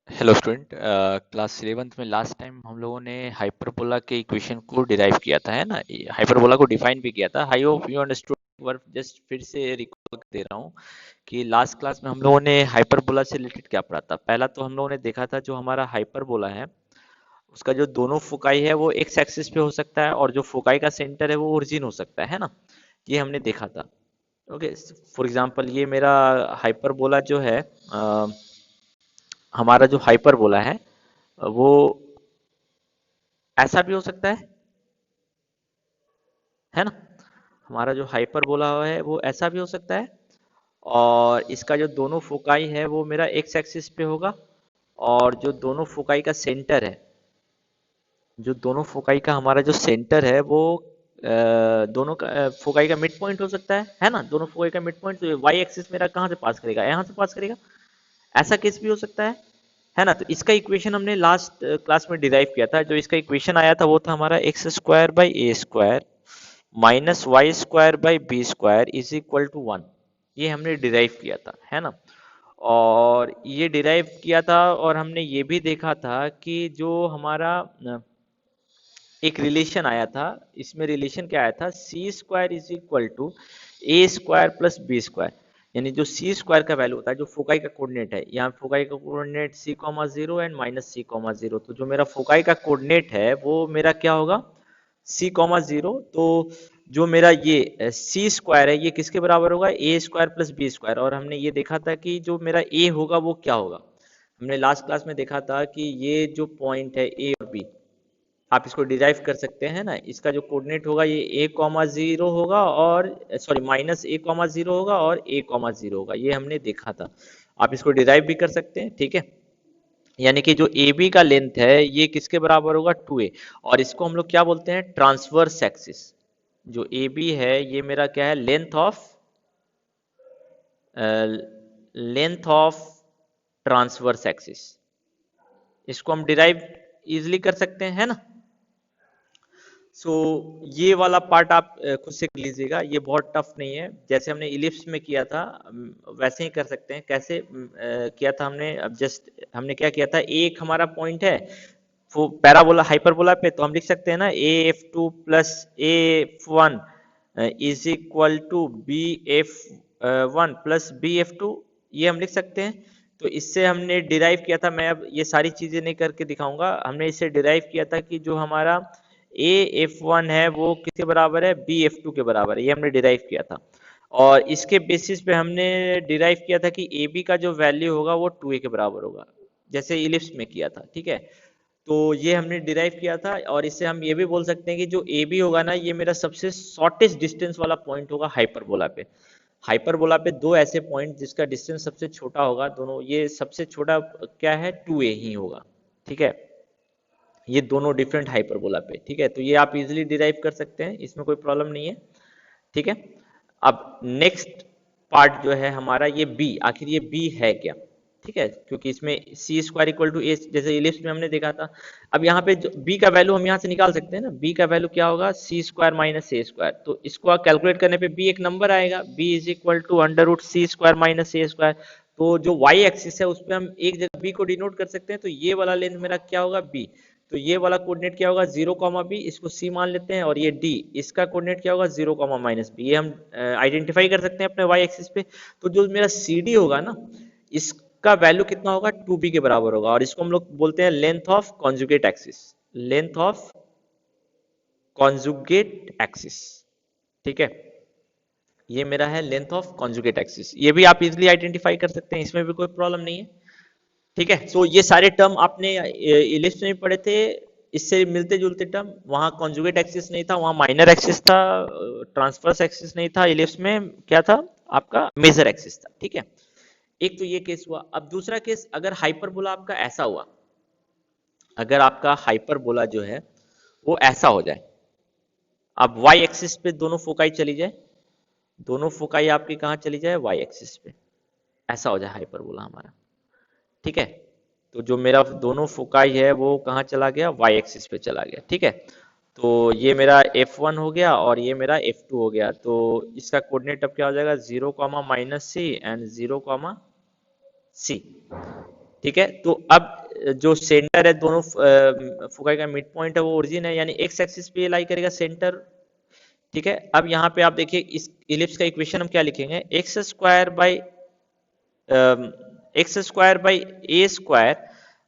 Hello student. Class 11th में last time हम लोगों ने हाइपरबोला के इक्वेशन को डिराइव किया था, है ना। हाइपरबोला को डिफाइन भी किया था। I hope you understood. Work just फिर से रिकॉल दे रहा हूँ कि लास्ट क्लास में हम लोगों ने हाइपरबोला से रिलेटेड क्या पढ़ा था। पहला तो हम लोगों ने देखा था जो हमारा हाइपरबोला है उसका जो दोनों फोकाई है वो एक्स एक्सिस पे हो सकता है, और जो फोकाई का सेंटर है वो ओरिजिन हो सकता है ना। ये हमने देखा था। ओके। फॉर एग्जांपल ये मेरा हाइपरबोला जो है, हमारा जो हाइपरबोला है वो ऐसा भी हो सकता है ना। हमारा जो हाइपरबोला है वो ऐसा भी हो सकता है, और इसका जो दोनों फोकाई है वो मेरा एक्स एक्सिस पे होगा, और जो दोनों फोकाई का सेंटर है, जो दोनों फोकाई का हमारा जो सेंटर है वो दोनों का फोकाई का मिड पॉइंट हो सकता है ना। दोनों फोकाई का मिड पॉइंट तो वाई एक्सिस मेरा कहाँ से पास करेगा, यहाँ से पास करेगा। ऐसा केस भी हो सकता है ना। तो इसका इक्वेशन हमने लास्ट क्लास में डिराइव किया था। जो इसका इक्वेशन आया था वो था हमारा x square by a square minus y square by b square is equal to 1। ये हमने डिराइव किया था, है ना। और ये डिराइव किया था, और हमने ये भी देखा था कि जो हमारा एक रिलेशन आया था। इसमें रिलेशन क्या आया था, C square is equal to A square plus B square. यानी जो सी स्क्वायर का वैल्यू होता है, जो फोकाई का कोऑर्डिनेट है, यहाँ फोकाई का coordinate c comma zero and minus C comma zero, तो जो मेरा फोकाई का कोऑर्डिनेट है वो मेरा क्या होगा, सी कॉमा जीरो। तो जो मेरा ये सी स्क्वायर है ये किसके बराबर होगा, ए स्क्वायर प्लस बी स्क्वायर। और हमने ये देखा था कि जो मेरा ए होगा वो क्या होगा। हमने लास्ट क्लास में देखा था कि ये जो पॉइंट है ए और बी, आप इसको डिराइव कर सकते हैं ना। इसका जो कोऑर्डिनेट होगा ये ए कॉमा जीरो होगा, और सॉरी माइनस ए कॉमा जीरो होगा, और ए कॉमा जीरो होगा। ये हमने देखा था। आप इसको डिराइव भी कर सकते हैं, ठीक है। यानी कि जो ए बी का लेंथ है ये किसके बराबर होगा, 2a। और इसको हम लोग क्या बोलते हैं, ट्रांसवर्स एक्सिस। जो ए बी है ये मेरा क्या है, लेंथ ऑफ ट्रांसवर्स एक्सिस। इसको हम डिराइव इजिली कर सकते हैं, है ना। सो ये वाला पार्ट आप खुद से कर लीजिएगा, ये बहुत टफ नहीं है। जैसे हमने इलिप्स में किया था वैसे ही कर सकते हैं। कैसे किया था हमने, अब जस्ट हमने क्या किया था, एक हमारा पॉइंट है वो पैराबोला हाइपरबोला पे, तो हम लिख सकते हैं ना a f two plus a f one is equal to b f one plus b f two. ये हम लिख सकते हैं। तो इससे हमने डिराइव किया था, मैं अब ये सारी चीजें नहीं करके दिखाऊंगा। हमने इससे डिराइव किया था कि जो हमारा ए एफ वन है वो किसके बराबर है, बी एफ टू के बराबर है। ये हमने डिराइव किया था, और इसके बेसिस पे हमने डिराइव किया था कि ए बी का जो वैल्यू होगा वो 2a के बराबर होगा, जैसे इलिप्स में किया था, ठीक है। तो ये हमने डिराइव किया था, और इससे हम ये भी बोल सकते हैं कि जो ए बी होगा ना ये मेरा सबसे शॉर्टेस्ट डिस्टेंस वाला पॉइंट होगा हाइपरबोला पे। हाइपरबोला पे दो ऐसे पॉइंट जिसका डिस्टेंस सबसे छोटा होगा, दोनों ये सबसे छोटा क्या है, 2a ही होगा, ठीक है। ये दोनों डिफरेंट हाइपरबोला पे, ठीक है। तो ये आप इजीली डिराइव कर सकते हैं, इसमें कोई प्रॉब्लम नहीं है, ठीक है। अब नेक्स्ट पार्ट जो है हमारा ये बी, आखिर ये बी है क्या, ठीक है। क्योंकि इसमें सी स्क्वायर इक्वल टू ए, जैसे इलिप्स में हमने देखा था। अब यहाँ पे जो बी का वैल्यू हम यहाँ से निकाल सकते हैं ना, बी का वैल्यू क्या होगा, सी स्क्वायर माइनस ए स्क्वायर। तो इसको आप कैलकुलेट करने पे बी एक नंबर आएगा, b is equal to under root c square minus a square. तो जो वाई एक्सिस है उस पर हम एक जगह बी को डिनोट कर सकते हैं। तो ये वाला लेंथ मेरा क्या होगा, बी। तो ये वाला कोऑर्डिनेट क्या होगा, जीरो कॉमा बी, इसको सी मान लेते हैं। और ये डी, इसका कोऑर्डिनेट क्या होगा, जीरो कॉमा माइनस बी। ये हम आइडेंटिफाई कर सकते हैं अपने वाई एक्सिस पे। तो जो मेरा सी डी होगा ना, इसका वैल्यू कितना होगा, 2b के बराबर होगा। और इसको हम लोग बोलते हैं length of conjugate axis, length of conjugate axis, ठीक है। ये मेरा है लेंथ ऑफ कॉन्जुगेट एक्सिस। ये भी आप इजिली आइडेंटिफाई कर सकते हैं, इसमें भी कोई प्रॉब्लम नहीं है, ठीक है। सो ये सारे टर्म आपने लिस्ट में पढ़े थे, इससे मिलते जुलते टर्म। वहां कॉन्जुगेट एक्सिस नहीं था, वहां माइनर एक्सिस था, ट्रांसफर्स एक्सिस नहीं था। इलिप्स में क्या था, आपका मेजर एक्सिस था, ठीक है। एक तो ये केस हुआ। अब दूसरा केस, अगर हाइपरबोला आपका ऐसा हुआ, अगर आपका हाइपरबोला जो है वो ऐसा हो जाए, अब वाई एक्सिस पे दोनों फोकाई चली जाए, दोनों फोकाई आपकी कहाँ चली जाए, वाई एक्सिस पे, ऐसा हो जाए हाइपरबोला हमारा, ठीक है। तो जो मेरा दोनों फोकाई है वो कहाँ चला गया, वाई एक्सिस पे चला गया, ठीक है। तो ये मेरा F1 हो गया, और ये मेरा F2 हो गया। तो इसका कोऑर्डिनेट अब क्या हो जाएगा, zero comma minus C and zero comma C, ठीक है, तो अब जो सेंटर है दोनों फोकाई का मिड पॉइंट है वो ओरिजिन है, यानी एक्स एक्सिस पे लाई करेगा सेंटर। ठीक है, अब यहाँ पे आप देखिए इस इलिप्स का इक्वेशन हम क्या लिखेंगे, x² by a square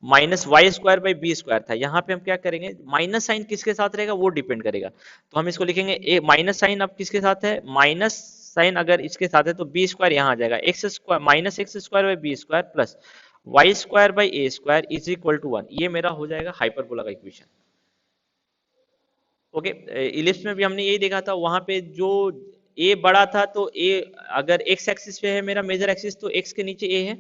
minus y square by b square था। यहाँ पे हम क्या करेंगे, माइनस साइन किसके साथ रहेगा वो डिपेंड करेगा, तो हम इसको लिखेंगे ए माइनस साइन अब किसके साथ है, माइनस साइन अगर इसके साथ है तो बी स्क्वायर यहाँ आ जाएगा, x square minus x square by b square plus y square by a square is equal to 1। ये मेरा हो जाएगा हाइपरबोला का इक्वेशन। ओके, इलिप्स में भी हमने यही देखा था, वहां पे जो ए बड़ा था तो ए अगर एक्स एक्सिस पे है मेरा मेजर एक्सिस तो एक्स के नीचे ए है,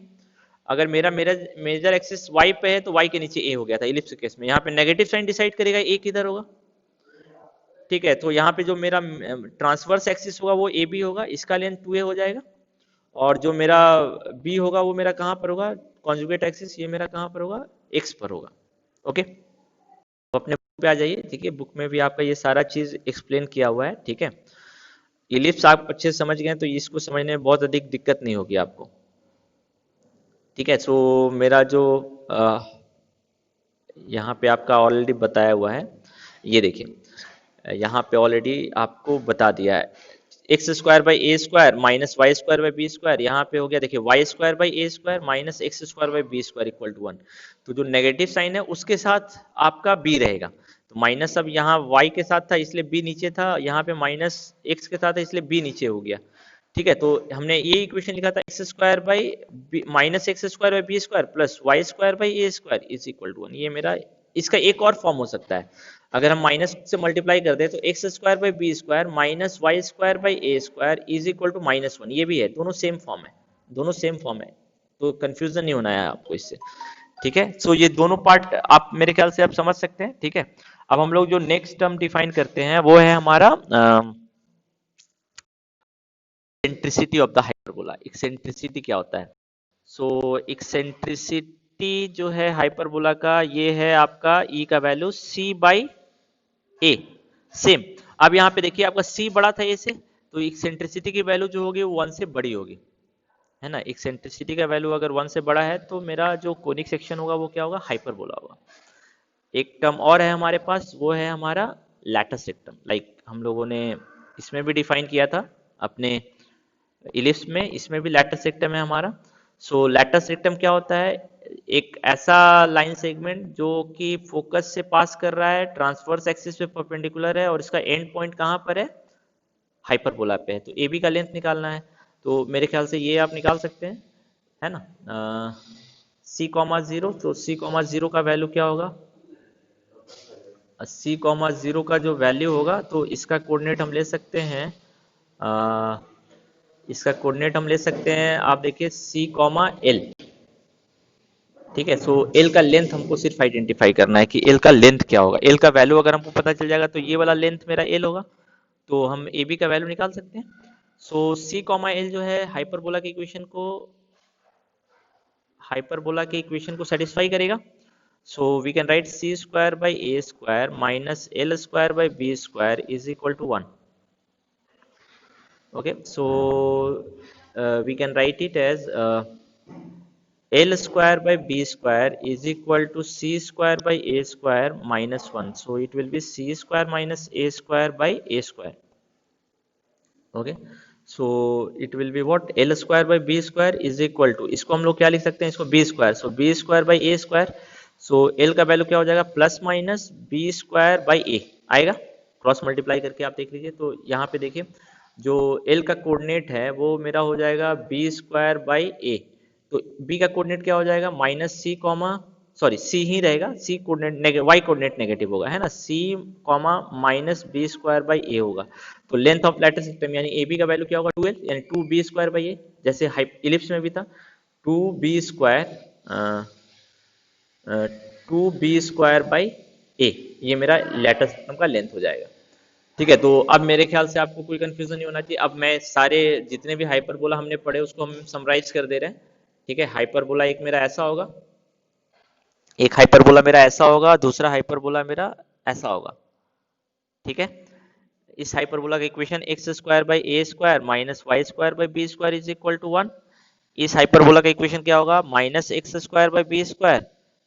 अगर मेरा मेरा मेजर एक्सिस वाई पे है तो वाई के नीचे ए हो गया था इलिप्स के केस में। यहाँ पे नेगेटिव साइन डिसाइड करेगा ए किधर होगा। ठीक है, तो यहाँ पे जो मेरा ट्रांसवर्स एक्सिस होगा वो ए बी होगा, इसका लेंथ 2a हो जाएगा, और जो मेरा बी होगा वो मेरा कहाँ पर होगा, कॉन्जुगेट एक्सिस ये मेरा कहाँ पर होगा, एक्स पर होगा। ओके, तो अपने बुक पे आ जाइए। ठीक है, बुक में भी आपका ये सारा चीज एक्सप्लेन किया हुआ है। ठीक है, इलिप्स आप अच्छे से समझ गए तो इसको समझने में बहुत अधिक दिक्कत नहीं होगी आपको। ठीक है, सो मेरा जो यहाँ पे आपका ऑलरेडी बताया हुआ है, ये देखिए यहाँ पे ऑलरेडी आपको बता दिया है, x square by a square minus y square by b square, यहाँ पे हो गया देखिए y square by a square minus x square by b square equal to 1। तो जो नेगेटिव साइन है उसके साथ आपका बी रहेगा, तो माइनस अब यहाँ वाई के साथ था इसलिए बी नीचे था, यहाँ पे माइनस एक्स के साथ है इसलिए बी नीचे हो गया। ठीक है, तो हमने ये इक्वेशन लिखा था x square by minus x square by b square plus y square by a square is equal to 1। ये मेरा इसका एक और फॉर्म हो सकता है, अगर हम माइनस से मल्टीप्लाई कर दें तो x square by b square minus y square by a square is equal to -1। ये भी है, दोनों सेम फॉर्म है, दोनों सेम फॉर्म है, तो कंफ्यूजन नहीं होना है आपको इससे। ठीक है, सो ये दोनों पार्ट आप मेरे ख्याल से आप समझ सकते हैं। ठीक है, अब हम लोग जो नेक्स्ट टर्म डिफाइन करते हैं वो है हमारा eccentricity of the hyperbola. Eccentricity क्या होता है, सो एक्सेंट्रिसिटी जो है हाइपरबोला का ये है आपका ई का value c by a same. अब यहाँ पे देखिए आपका सी बड़ा था ए से, तो एक्सेंट्रिसिटी की वैल्यू जो होगी वो 1 से बड़ी होगी, है ना। एक्सेंट्रिसिटी का वैल्यू अगर 1 से बड़ा है तो मेरा जो कोनिक सेक्शन होगा वो क्या होगा, हाइपरबोला होगा। एक टर्म और है हमारे पास, वो है हमारा लैटिस रेक्टम। लाइक हम लोगों ने इसमें भी डिफाइन किया था अपने इलिप्स में, इसमें भी लैटिस रेक्टम है हमारा। सो लैटिस रेक्टम क्या होता है, एक ऐसा लाइन सेगमेंट जो कि फोकस से पास कर रहा है, ट्रांसवर्स एक्सिस पे परपेंडिकुलर है, और इसका एंड पॉइंट कहाँ पर है, हाइपरबोला पे है। तो ए बी का लेंथ निकालना है, तो मेरे ख्याल से ये आप निकाल सकते हैं, है ना। सी कॉमा जीरो, तो सी कॉमा जीरो का वैल्यू क्या होगा, सी कॉमा जीरो का जो वैल्यू होगा तो इसका कोऑर्डिनेट हम ले सकते हैं, इसका कोऑर्डिनेट हम ले सकते हैं, आप देखिए सी कॉमा एल। ठीक है, सो एल का लेंथ हमको सिर्फ आइडेंटिफाई करना है कि एल का लेंथ क्या होगा। एल का वैल्यू अगर हमको पता चल जाएगा तो ये वाला लेंथ मेरा एल होगा, तो हम ए बी का वैल्यू निकाल सकते हैं। सो सी कॉमा एल जो है हाइपरबोला के इक्वेशन को सेटिस्फाई करेगा। So we can write c square by a square minus l square by b square is equal to 1। okay, so we can write it as L square by B square is equal to C square by A square minus 1. So it will be C square minus A square by A square. Okay, so it will be what, L square by B square is equal to, इसको हम लोग क्या लिख सकते हैं, इसको B square, so B square by A square, so L का value क्या हो जाएगा, plus minus B square by A आएगा, क्रॉस मल्टीप्लाई करके आप देख लीजिए। तो यहाँ पे देखिए जो L का कोऑर्डिनेट है वो मेरा हो जाएगा बी स्क्वायर बाई ए, तो B का कोऑर्डिनेट क्या हो जाएगा, माइनस सी कॉमा, सॉरी सी ही रहेगा, C coordinate Y coordinate negative होगा, है ना, C comma minus B square by A होगा। तो लेंथ ऑफ लैटिस सिस्टम यानी ए बी का वैल्यू क्या होगा, 2l, यानी 2b स्क्वायर बाई ए, जैसे इलिप्स में भी था 2b स्क्वायर बाई ए, ये मेरा लैटिस सिस्टम का लेंथ हो जाएगा। ठीक है, तो अब मेरे ख्याल से आपको कोई कंफ्यूजन नहीं होना चाहिए। अब मैं सारे जितने भी हाइपरबोला हमने पढ़े उसको हम समराइज कर दे रहे हैं। ठीक है, हाइपरबोला एक मेरा ऐसा होगा, एक हाइपरबोला मेरा ऐसा होगा, दूसरा हाइपरबोला मेरा ऐसा होगा। ठीक है, इस हाइपरबोला का equation x square by a square minus y square by b square is equal to 1, इस हाइपरबोला का इक्वेशन क्या होगा, minus x square by b square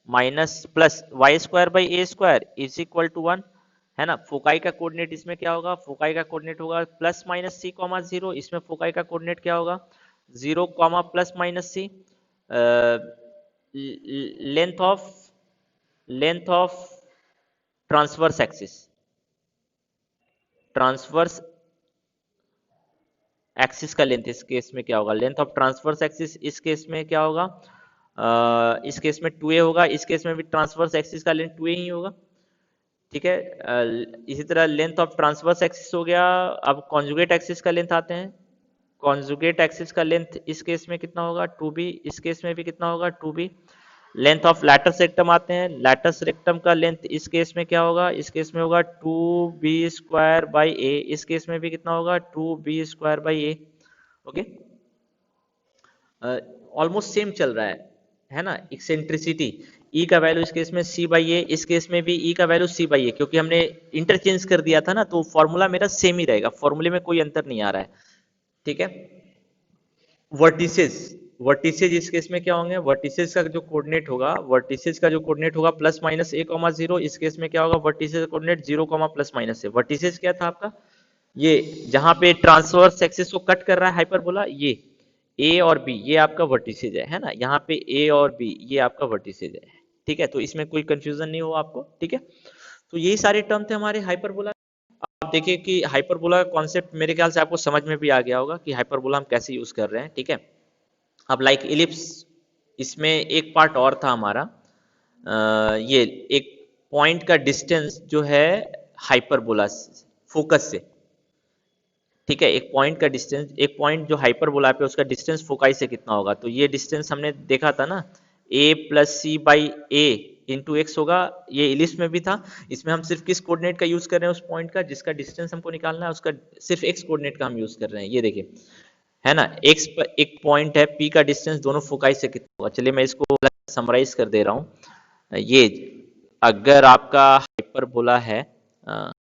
minus plus y square by a square is equal to 1, है ना। Foci का coordinate इसमें क्या होगा, फोकाई का कोऑर्डिनेट होगा प्लस माइनस सी कॉमा जीरो, इसमें फोकाई का कोऑर्डिनेट क्या होगा, zero comma plus minus c. Length of transverse axis, transverse axis का लेंथ इस केस में क्या होगा, लेंथ ऑफ ट्रांसवर्स एक्सिस इस केस में क्या होगा, इस केस में 2a होगा, इस केस में भी ट्रांसवर्स एक्सिस का लेंथ 2a ही होगा, ठीक है। इसी तरह लेंथ ऑफ ट्रांसवर्स एक्सिस हो गया। अब कॉन्जुगेट एक्सिस का लेंथ आते हैं। कॉन्जुगेट एक्सिस का लेंथ इस केस में कितना होगा, 2b, इस केस में भी कितना होगा, 2b। Length of latus rectum आते हैं। लैटस रेक्टम का लेंथ इस केस में क्या होगा, इस केस में होगा 2b स्क्वायर बाई ए, इस केस में भी कितना होगा, 2b square by A. Okay, almost same चल रहा है ना। एक्सेंट्रिसिटी ई का वैल्यू इस केस में c बाई ए, इस केस में भी ई का वैल्यू c बाई ए, क्योंकि हमने इंटरचेंज कर दिया था ना, तो फॉर्मूला मेरा सेम ही रहेगा, फॉर्मूले में कोई अंतर नहीं आ रहा है, ठीक है। वर्टिसेस, वर्टिसेज इस केस में क्या होंगे, वर्टिसेज का जो कोऑर्डिनेट होगा, वर्टिसेज का जो कोऑर्डिनेट होगा plus minus a comma zero, इस केस में क्या होगा, vertices coordinate 0 comma plus minus है। वर्टिसेज क्या था आपका, ये जहां पे ट्रांसवर्स एक्सिस को कट कर रहा है हाइपरबोला, ये ए और बी ये आपका वर्टिसेज है ना, यहाँ पे ए और बी ये आपका वर्टिसेज है, ठीक है। तो इसमें कोई कंफ्यूजन नहीं हो आपको, ठीक है। तो यही सारे टर्म थे हमारे हाइपरबोला। आप देखिए कि हाइपरबोला का कॉन्सेप्ट मेरे ख्याल से आपको समझ में भी आ गया होगा कि हाइपरबोला हम कैसे यूज कर रहे हैं, ठीक है। अब लाइक इलिप्स, इसमें एक पार्ट और था हमारा, ये एक पॉइंट का डिस्टेंस जो है हाइपरबोला फोकस से, ठीक है। एक पॉइंट का डिस्टेंस, एक पॉइंट जो हाइपरबोला पे उसका डिस्टेंस फोकाई से कितना होगा, तो ये डिस्टेंस हमने देखा था ना, a plus c by a into x होगा, ये इलिप्स में भी था। इसमें हम सिर्फ किस कोऑर्डिनेट का यूज कर रहे हैं, उस पॉइंट का जिसका डिस्टेंस हमको निकालना है, उसका सिर्फ एक्स कोऑर्डिनेट का हम यूज कर रहे हैं, ये देखिए, है ना। एक्स पर एक पॉइंट है, p का डिस्टेंस दोनों फोकाई से कितना होगा। चलिए मैं इसको समराइज कर दे रहा हूँ। ये अगर आपका हाइपरबोला है,